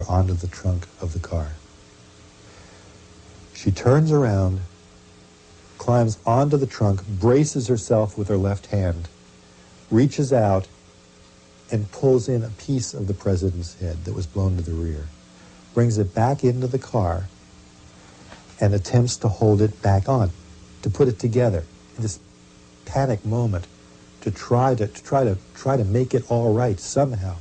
onto the trunk of the car. She turns around, climbs onto the trunk, braces herself with her left hand, reaches out, and pulls in a piece of the president's head that was blown to the rear, brings it back into the car, and attempts to hold it back on, to put it together in this panic moment, to try to make it all right somehow.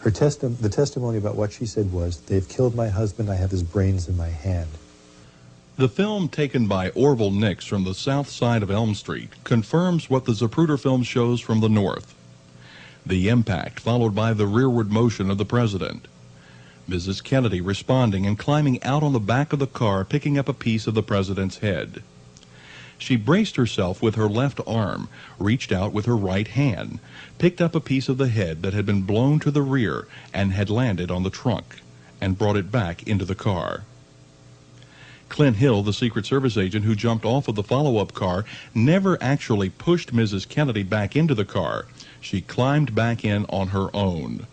The testimony about what she said was, "They've killed my husband, I have his brains in my hand." The film taken by Orville Nix from the south side of Elm Street confirms what the Zapruder film shows from the north. The impact followed by the rearward motion of the president. Mrs. Kennedy responding and climbing out on the back of the car, picking up a piece of the president's head. She braced herself with her left arm, reached out with her right hand, picked up a piece of the head that had been blown to the rear and had landed on the trunk, and brought it back into the car. Clint Hill, the Secret Service agent who jumped off of the follow-up car, never actually pushed Mrs. Kennedy back into the car. She climbed back in on her own.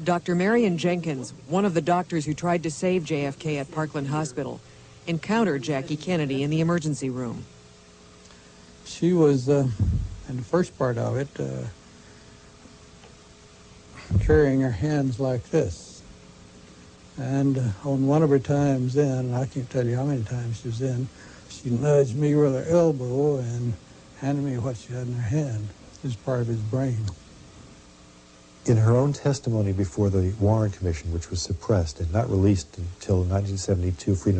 Dr. Marion Jenkins, one of the doctors who tried to save JFK at Parkland Hospital, encountered Jackie Kennedy in the emergency room. She was, in the first part of it, carrying her hands like this. And on one of her times in, I can't tell you how many times she was in, she nudged me with her elbow and handed me what she had in her hand. It was part of his brain. In her own testimony before the Warren Commission, which was suppressed and not released until 1972, Freedom